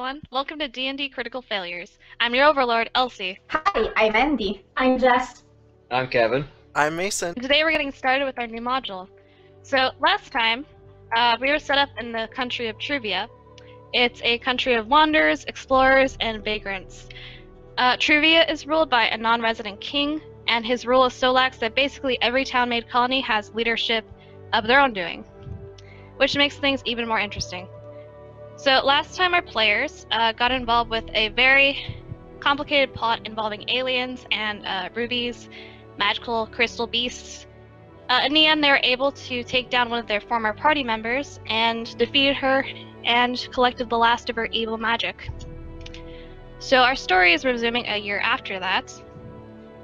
everyone. Welcome to D&D Critical Failures. I'm your overlord, ELSIE. Hi, I'm Andy. I'm Jess. I'm Gavin. I'm Mason. Today we're getting started with our new module. So last time, we were set up in the country of Truvia. It's a country of wanderers, explorers, and vagrants. Truvia is ruled by a non-resident king, and his rule is so lax that basically every town-made colony has leadership of their own doing, which makes things even more interesting. So last time our players got involved with a very complicated plot involving aliens and rubies, magical crystal beasts. In the end, they were able to take down one of their former party members and defeated her and collected the last of her evil magic. So our story is resuming a year after that.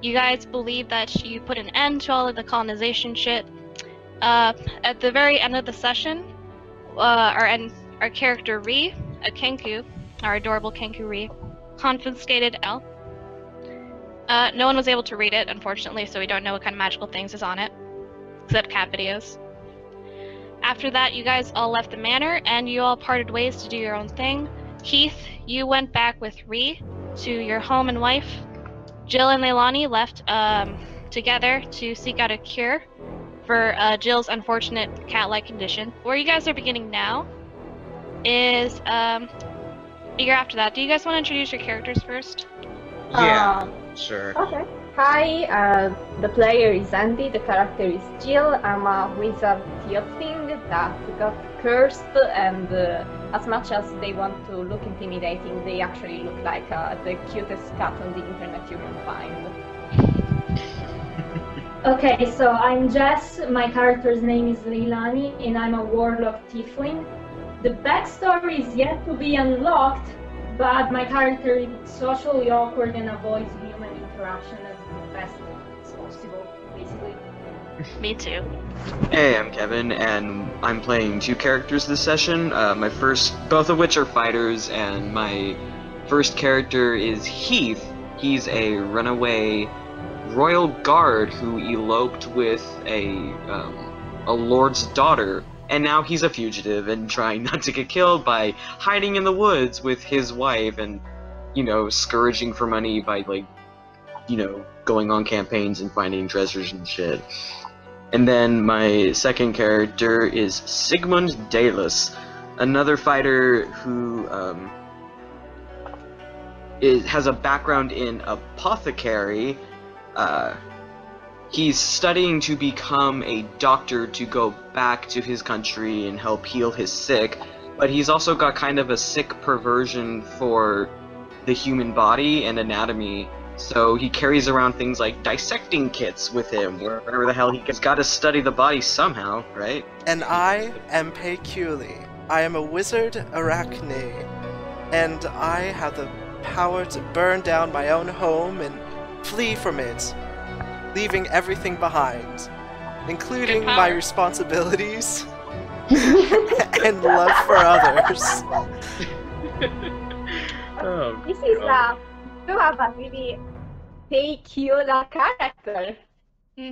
You guys believe that you put an end to all of the colonization shit. At the very end of the session, our character Ri, a Kenku, our adorable Kenku Ri, confiscated L. No one was able to read it, unfortunately, so we don't know what kind of magical things is on it, except cat videos. After that, you guys all left the manor, and you all parted ways to do your own thing. Heath, you went back with Ri to your home and wife. Jill and Leilani left together to seek out a cure for Jill's unfortunate cat-like condition. Where you guys are beginning now is a year after that. Do you guys want to introduce your characters first? Yeah, sure. Okay. Hi, the player is Andy, the character is Jill. I'm a wizard tiefling that got cursed, and as much as they want to look intimidating, they actually look like the cutest cat on the internet you can find. Okay, so I'm Jess, my character's name is Leilani, and I'm a warlock tiefling. The backstory is yet to be unlocked, but my character is socially awkward and avoids human interaction as best as possible, basically. Me too. Hey, I'm Kevin, and I'm playing two characters this session. Both of which are fighters, and my first character is Heath. He's a runaway royal guard who eloped with a lord's daughter. And now he's a fugitive and trying not to get killed by hiding in the woods with his wife and, scourging for money by, going on campaigns and finding treasures and shit. And then my second character is Sigmund Dalus, another fighter who has a background in apothecary. He's studying to become a doctor to go back to his country and help heal his sick, but he's also got kind of a sick perversion for the human body and anatomy, so he carries around things like dissecting kits with him, wherever the hell he's got to study the body somehow, right? And I am Peculi. I am a wizard arachne, and I have the power to burn down my own home and flee from it, leaving everything behind, including my responsibilities and love for others. This is you have a really peculiar character.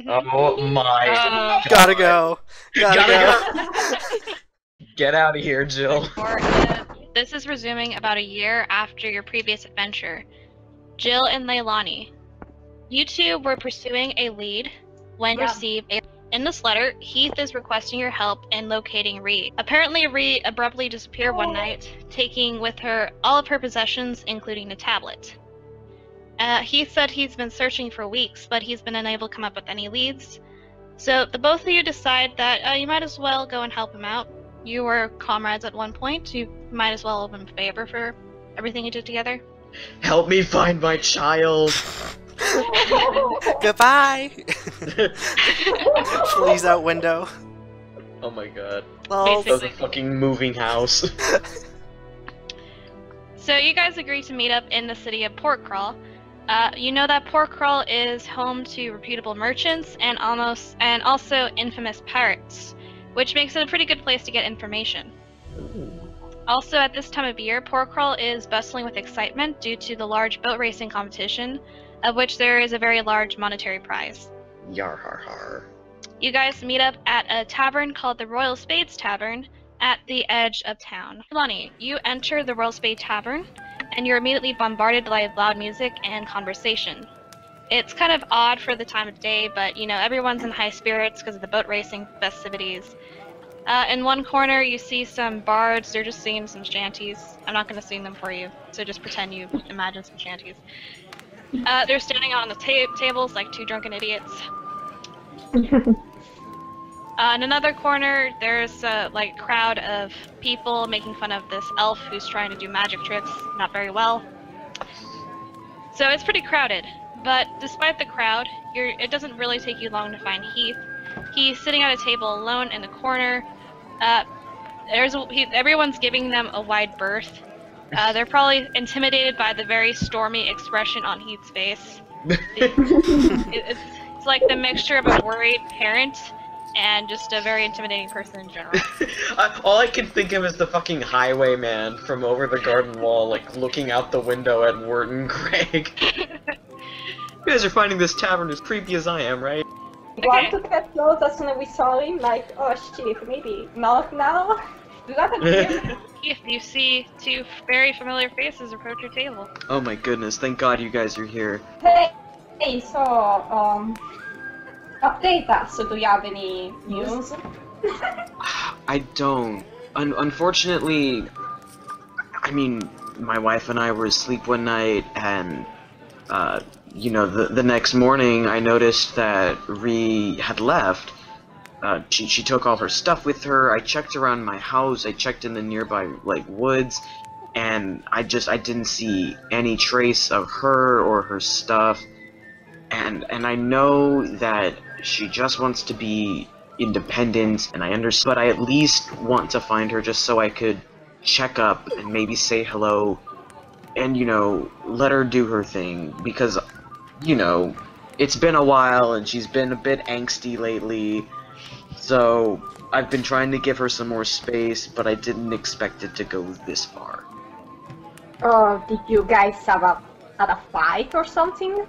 Oh my. Gotta go. Gotta go. Get out of here, Jill. This is resuming about a year after your previous adventure. Jill and Leilani, you two were pursuing a lead when you received a... In this letter, Heath is requesting your help in locating Ri. Apparently, Ri abruptly disappeared one night, taking with her all of her possessions, including the tablet. Heath said he's been searching for weeks, but he's been unable to come up with any leads. So the both of you decide that you might as well go and help him out. You were comrades at one point. You might as well owe him a favor for everything you did together. Help me find my child! Goodbye! Flees out window. Oh my god. Lol. That was a fucking moving house. So you guys agree to meet up in the city of Portcrawl. You know that Portcrawl is home to reputable merchants and also infamous pirates, which makes it a pretty good place to get information. Also, at this time of year, Portcrawl is bustling with excitement due to the large boat racing competition, of which there is a very large monetary prize. Yar har har. You guys meet up at a tavern called the Royal Spades Tavern, at the edge of town. Lonnie, you enter the Royal Spade Tavern, and you're immediately bombarded by loud music and conversation. It's kind of odd for the time of day, but you know, everyone's in high spirits because of the boat racing festivities. In one corner, you see some bards. They're just singing some shanties. I'm not going to sing them for you, so just pretend you imagine some shanties. They're standing on the tables like two drunken idiots. In another corner, there's a crowd of people making fun of this elf who's trying to do magic tricks not very well. So it's pretty crowded. But despite the crowd, it doesn't really take you long to find Heath. He's sitting at a table alone in the corner. Everyone's giving them a wide berth. They're probably intimidated by the very stormy expression on Heath's face. It's like the mixture of a worried parent and just a very intimidating person in general. All I can think of is the fucking highwayman from over the garden wall, like, looking out the window at Wirt and Craig. You guys are finding this tavern as creepy as I am, right? We want to get close as soon as we saw him, like, oh shit, maybe not now. Do that again. If you see two very familiar faces approach your table. Oh my goodness, thank God you guys are here. Hey, so, update us. So do you have any news? I don't. Unfortunately, I mean, my wife and I were asleep one night, and, you know, the next morning I noticed that Ree had left. She took all her stuff with her. I checked around my house, I checked in the nearby, like, woods, and I didn't see any trace of her or her stuff. And I know that she just wants to be independent, and I understand, but I at least want to find her just so I could check up and maybe say hello and, you know, let her do her thing, because, you know, it's been a while and she's been a bit angsty lately, so I've been trying to give her some more space, but I didn't expect it to go this far. Did you guys have a fight or something?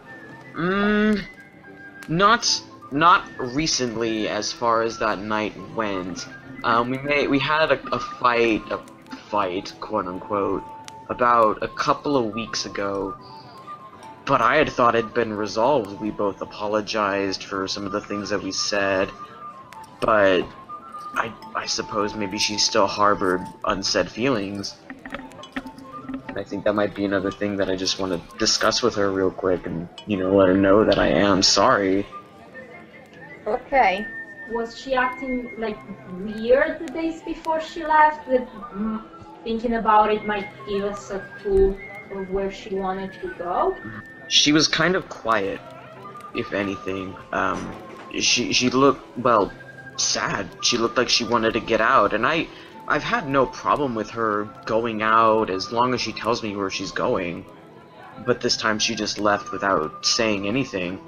Not recently as far as that night went. We had a fight, quote unquote, about a couple of weeks ago, but I had thought it'd been resolved. We both apologized for some of the things that we said, but I suppose maybe she still harbored unsaid feelings. I think that might be another thing that I just want to discuss with her real quick and, you know, let her know that I am sorry. Okay. Was she acting like weird the days before she left? That thinking about it might give us a clue of where she wanted to go? She was kind of quiet, if anything. She looked, well, sad. She looked like she wanted to get out, and I've had no problem with her going out as long as she tells me where she's going. But this time she just left without saying anything.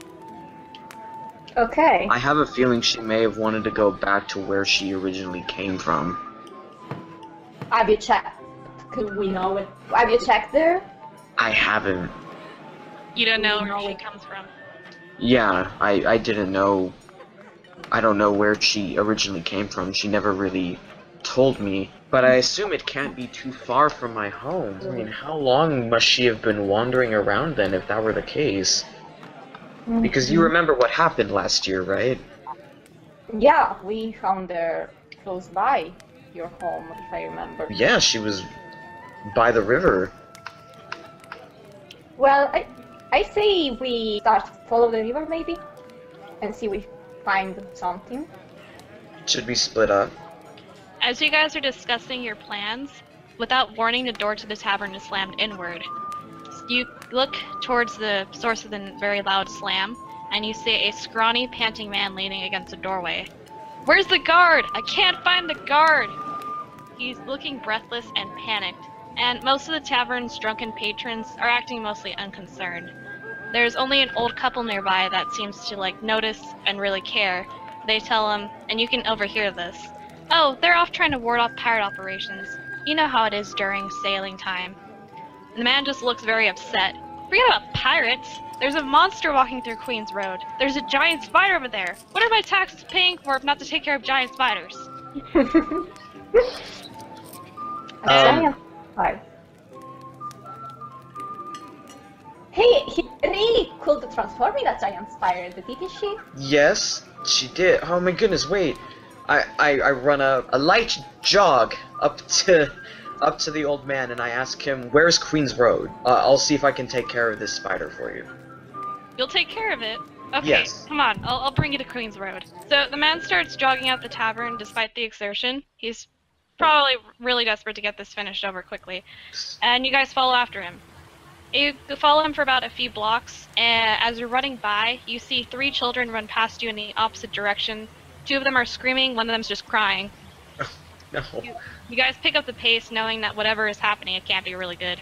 Okay. I have a feeling she may have wanted to go back to where she originally came from. Have you checked? Could we know it? Have you checked there? I haven't. You don't know where she comes from. Yeah, I didn't know. I don't know where she originally came from. She never really told me. But I assume it can't be too far from my home. I mean, how long must she have been wandering around then if that were the case? Because you remember what happened last year, right? Yeah, we found her close by your home, if I remember. Yeah, she was by the river. Well, I say we start to follow the river, maybe? And see if we find something. Should we split up? As you guys are discussing your plans, without warning, the door to the tavern is slammed inward. You look towards the source of the very loud slam, and you see a scrawny, panting man leaning against the doorway. "Where's the guard? I can't find the guard!" He's looking breathless and panicked, and most of the tavern's drunken patrons are acting mostly unconcerned. There's only an old couple nearby that seems to, notice and really care. They tell him, and you can overhear this, "Oh, they're off trying to ward off pirate operations. You know how it is during sailing time." The man just looks very upset. "Forget about pirates! There's a monster walking through Queen's Road. There's a giant spider over there. What are my taxes paying for if not to take care of giant spiders?" A giant spider. Hey, he really could transform in a giant spider, didn't she? Yes, she did. Oh my goodness, wait. I run a light jog up to the old man and I ask him, where's Queen's Road? I'll see if I can take care of this spider for you. You'll take care of it? Okay, Yes. come on, I'll bring you to Queen's Road. So the man starts jogging out the tavern despite the exertion. He's probably really desperate to get this finished over quickly. And you guys follow after him. You follow him for about a few blocks, and as you're running by, you see 3 children run past you in the opposite direction. 2 of them are screaming, one of them's just crying. No. You guys pick up the pace knowing that whatever is happening, it can't be really good.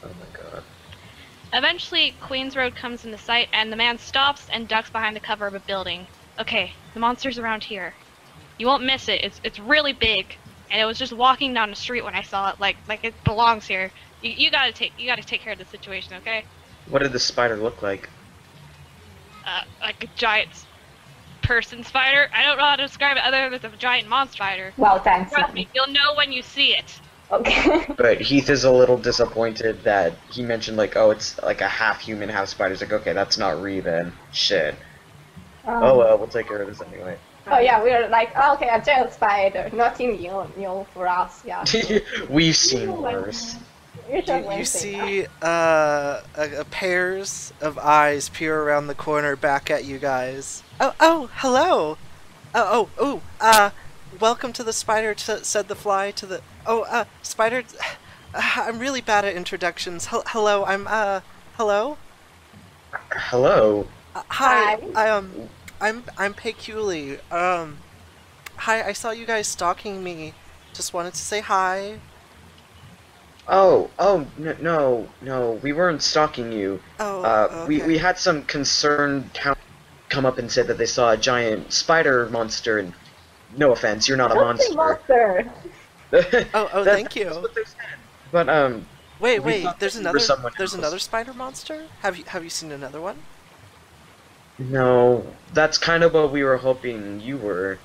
Oh my god. Eventually, Queen's Road comes into sight, and the man stops and ducks behind the cover of a building. Okay, the monster's around here. You won't miss it. It's really big, and it was just walking down the street when I saw it, like it belongs here. You gotta take care of the situation, okay? What did the spider look like? Like a giant person spider. I don't know how to describe it other than it's a giant monster spider. Wow, thanks. Trust me, you'll know when you see it. Okay. But Heath is a little disappointed that he mentioned like, oh, it's like a half human, half spider. He's like, okay, that's not Ree then. Shit. Oh well, we'll take care of this anyway. Oh yeah, we're like, oh, okay, a giant spider. Nothing new for us, yeah. We've seen worse. You see a pairs of eyes peer around the corner back at you guys. Oh, hello! Welcome to the spider, said the fly to the... spider... I'm really bad at introductions. Hello, hello? Hello? Hi, I'm Peculi. Hi, I saw you guys stalking me. Just wanted to say hi. Oh, no, we weren't stalking you. Oh, okay. We had some concerned town come up and said that they saw a giant spider monster, and no offense, you're not a monster. Monster. Thank you. That's what they said. But, Wait, there's another else. another spider monster? Have you seen another one? No, that's kind of what we were hoping you were.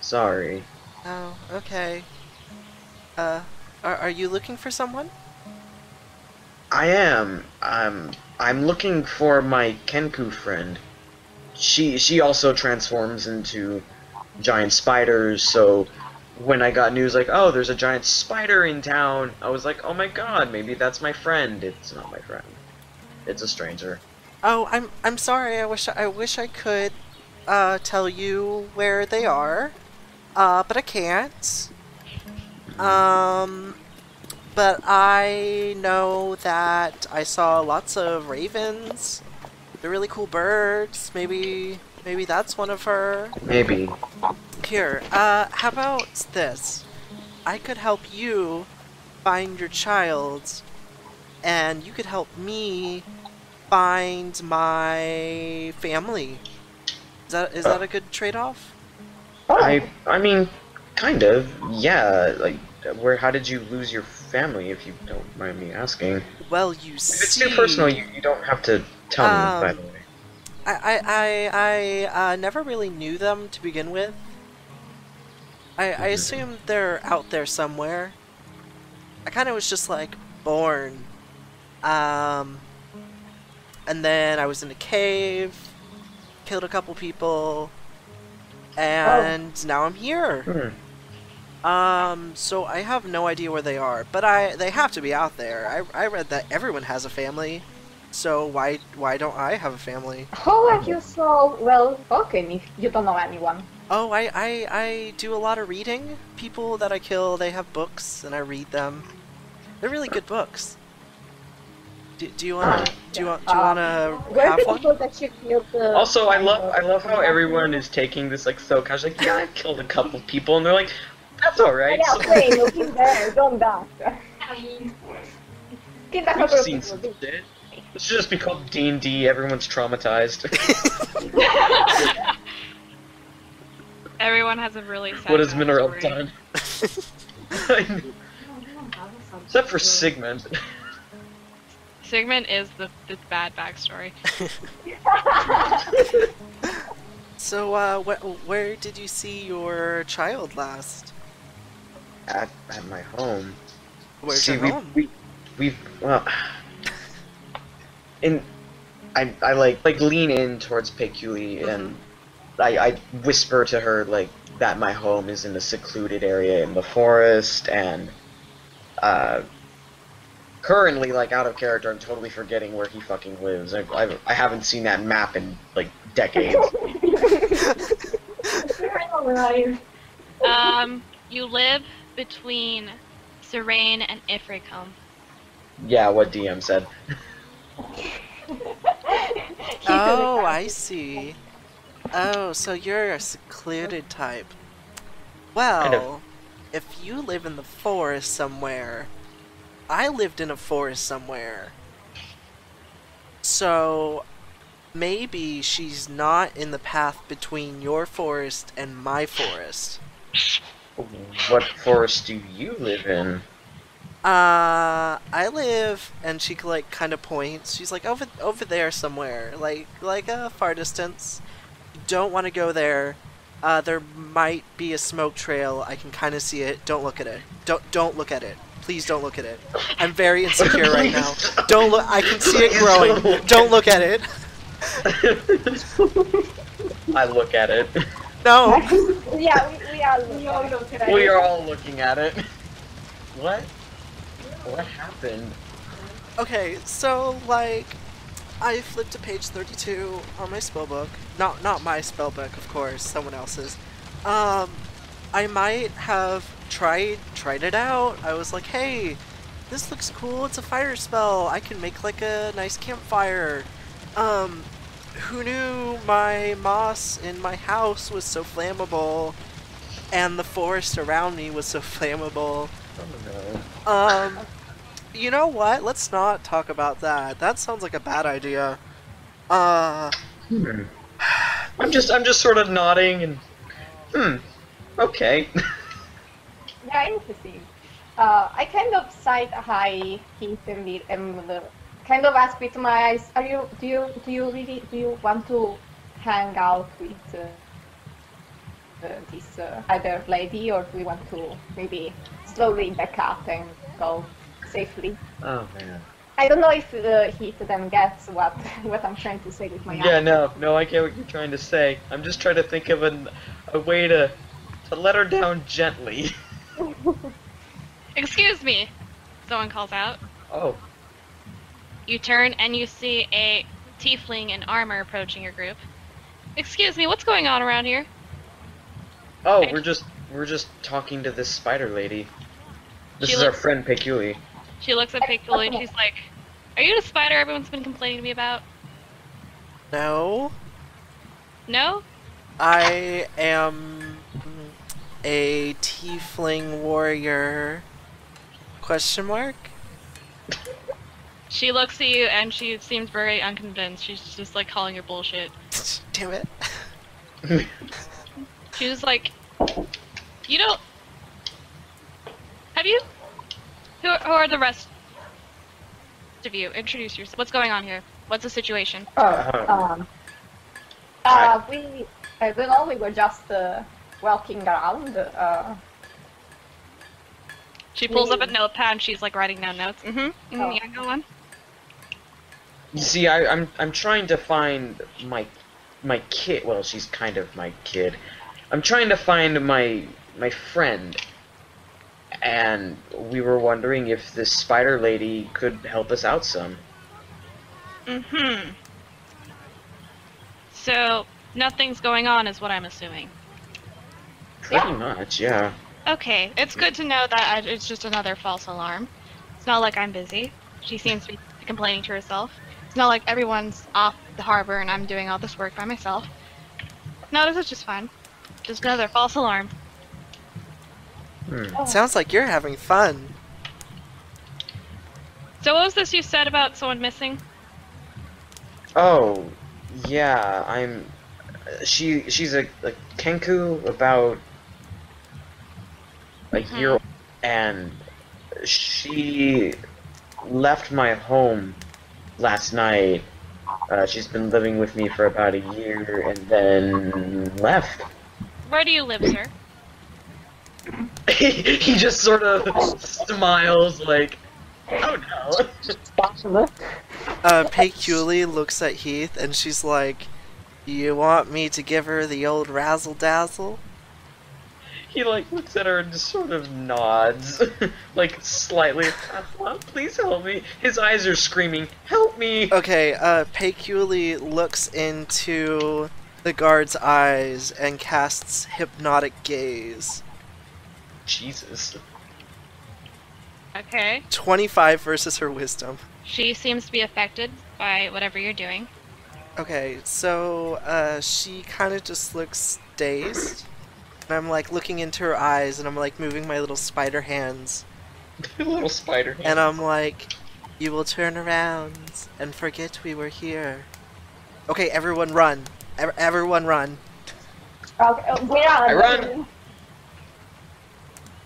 Sorry. Oh, okay. Are you looking for someone? I am. I'm looking for my Kenku friend. She also transforms into giant spiders, so when I got news like, oh, there's a giant spider in town, I was like, oh my god, maybe that's my friend. It's not my friend. It's a stranger. Oh, I'm sorry. I wish I could tell you where they are. But I can't. But I know that I saw lots of ravens. They're really cool birds. Maybe that's one of her. Maybe. Here, how about this? I could help you find your child, and you could help me find my family. Is that a good trade-off? I mean, kind of. Yeah, like, how did you lose your family, if you don't mind me asking? Well, you If see... it's too personal, you don't have to tell me, by the way. I never really knew them to begin with. I assumed they're out there somewhere. I kind of was just, like, born. And then I was in a cave, killed a couple people, and now I'm here. So I have no idea where they are, but they have to be out there. I read that everyone has a family, so why don't I have a family? How are you so well spoken if you don't know anyone? Oh, I do a lot of reading. People that I kill, they have books, and I read them. They're really good books. Do you wanna Where have the one? people that you killed? Also, I love how everyone is taking this like so casual. Like, yeah, I killed a couple people, and they're like, that's alright. Yeah, okay, looking there, don't dash. Kill a We've couple of seen people. some shit. It should just be called D&D. Everyone's traumatized. Everyone has a really sad What has Mineral story. done? Except for Sigmund. Sigmund is the bad backstory. So, where did you see your child last? At my home. Where's See, your home? we've well, in I like lean in towards Peculi and I whisper to her like that my home is in a secluded area in the forest and currently like out of character I'm totally forgetting where he fucking lives. I haven't seen that map in like decades. Alive. You live between Serene and Ifricum. Yeah, what DM said. Oh, I see. Oh, so you're a secluded type. Well, Kind of. if you live in the forest somewhere, I lived in a forest somewhere. So, maybe she's not in the path between your forest and my forest. What forest do you live in? I live, and she like kind of points. She's like over there somewhere, like a far distance. Don't want to go there. There might be a smoke trail. I can kind of see it. Don't look at it. Don't look at it. Please don't look at it. I'm very insecure right now. Don't look. I can see it growing. Don't look at it. I look at it. No. Yeah, we all look at We are all looking at it. What? What happened? Okay, so like, I flipped to page 32 on my spellbook. Not my spellbook, of course, someone else's. I might have tried it out. I was like, hey, this looks cool. It's a fire spell. I can make like a nice campfire. Who knew my moss in my house was so flammable, and the forest around me was so flammable. Oh no. You know what? Let's not talk about that. That sounds like a bad idea. I'm just sort of nodding and okay. Yeah, interesting. I kind of side high Heath and kind of ask with my eyes. Do you want to hang out with this other lady, or do we want to maybe slowly back up and go safely? Oh man. I don't know if Heath then gets what I'm trying to say with my Yeah, eyes. no, I get what you're trying to say. I'm just trying to think of a way to let her down gently. Excuse me, someone calls out. Oh. You turn and you see a tiefling in armor approaching your group. Excuse me, what's going on around here? Oh, we're just talking to this spider lady. This She is our looks- friend Peculi. She looks at Pictoli and she's like, "Are you the spider everyone's been complaining to me about?" No, No? I am a tiefling warrior. Question mark? She looks at you and she seems very unconvinced. She's just like calling your bullshit. Damn it. She was like, "You don't. Have you? Who are the rest of you? Introduce yourself. What's going on here? What's the situation?" We I don't know. We were just walking around. She pulls up a notepad and she's like writing down notes. Yeah, go on. You see, I'm trying to find my kid. Well, she's kind of my kid. I'm trying to find my friend, and we were wondering if this spider lady could help us out some. So nothing's going on, is what I'm assuming. Pretty much, yeah. Okay, it's good to know that it's just another false alarm. It's not like I'm busy. She seems to be complaining to herself. It's not like everyone's off the harbor and I'm doing all this work by myself. No, this is just fine. Just another false alarm. Sounds like you're having fun. So what was this you said about someone missing? Oh, yeah. She's a Kenku about a year, and she left my home last night. She's been living with me for about a year and then left. Where do you live, sir? He just sort of smiles like, oh no. Peculi looks at Heath and she's like, you want me to give her the old razzle-dazzle? He like looks at her and just sort of nods, like slightly. Please help me. His eyes are screaming, help me. Okay, Peculi looks into the guard's eyes and casts hypnotic gaze. Jesus. Okay. 25 versus her wisdom. She seems to be affected by whatever you're doing. Okay, so she kind of just looks dazed. And I'm like looking into her eyes and I'm like moving my little spider hands. Little spider hands. And I'm like, you will turn around and forget we were here. Okay, everyone run. Everyone run. Okay, we are. I run.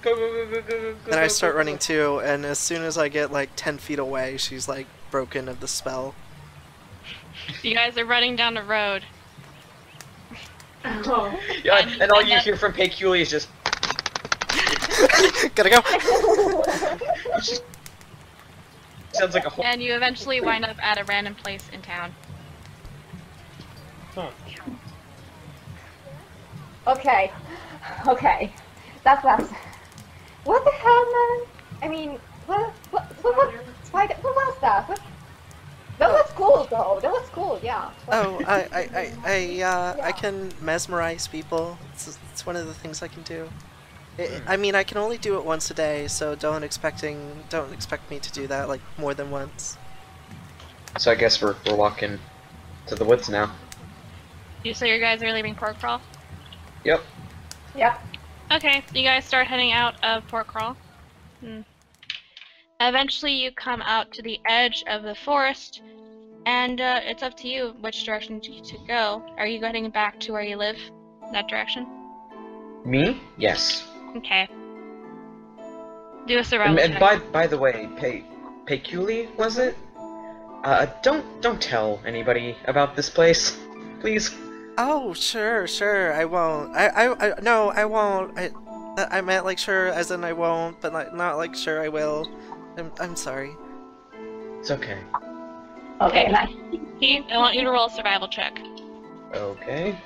Go, go, go, go, go, go. And I go, start go, running go. too, and as soon as I get like 10 feet away, she's like broken of the spell. You guys are running down the road. Oh. Yeah, And- and all and you then- hear from Peculi is just. Gotta go! Sounds like a whole. And you eventually wind up at a random place in town. Huh. Okay, okay. That's what the hell, man? I mean, what was that? That was cool, though. That was cool, yeah. Oh, I can mesmerize people. It's one of the things I can do. I mean, I can only do it once a day, so don't expect me to do that like more than once. So I guess we're walking to the woods now. You say you guys are leaving Port Crawl? Yep. Yeah. Okay, you guys start heading out of Port Crawl. Eventually you come out to the edge of the forest, and it's up to you which direction to go. Are you heading back to where you live? That direction? Me? Yes. Okay. Do a survival And check. by the way, Peculi, was it? Don't tell anybody about this place, please. Oh, sure, I won't. No, I won't. I meant like sure, as in I won't, but not like sure I will. I'm sorry. It's okay. Okay, nice. Heath, I want you to roll a survival check. Okay.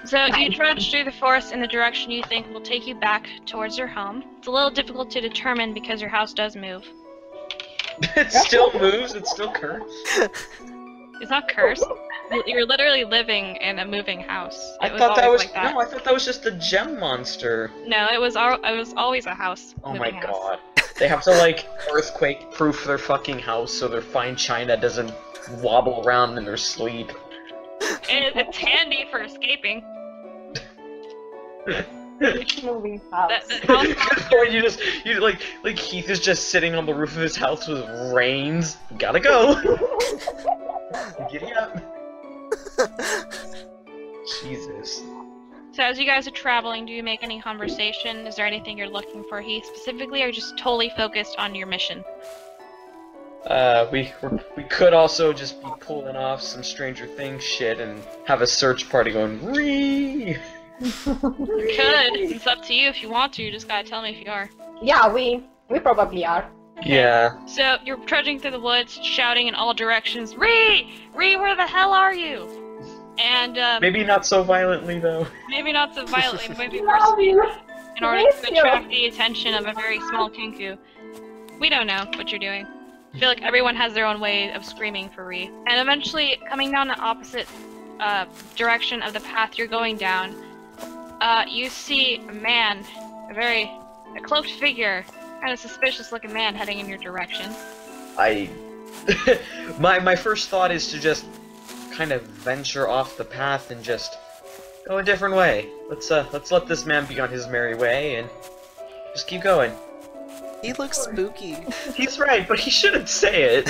So you trudge through the forest in the direction you think will take you back towards your home. It's a little difficult to determine because your house does move. It still moves. It's still cursed. It's not cursed. You're literally living in a moving house. I It thought that was always like that. no. I thought that was just a gem monster. No, it was always a house. Oh my moving house. god. They have to like earthquake-proof their fucking house so their fine china doesn't wobble around in their sleep. It's handy for escaping. Moving house. The house Or you like Keith is just sitting on the roof of his house with reins. Gotta go. Giddy up. Jesus. So as you guys are traveling, do you make any conversation? Is there anything you're looking for, Heath, specifically, or just totally focused on your mission? We could also just be pulling off some Stranger Things shit and have a search party going Ree. You could. It's up to you if you want to. You just gotta tell me if you are. Yeah, we probably are. Yeah. So you're trudging through the woods, shouting in all directions, Ree! Ree, where the hell are you? And Maybe not so violently though. maybe not so violently, maybe No, mercifully, in order miss to you. attract the attention of a very small kinku. We don't know what you're doing. I feel like everyone has their own way of screaming for Ree. And eventually, coming down the opposite direction of the path you're going down, you see a man, a cloaked figure, kind of suspicious looking man heading in your direction. My first thought is to just kind of venture off the path and just go a different way. Let's let this man be on his merry way and just keep going. He looks spooky. He's right, but he shouldn't say it.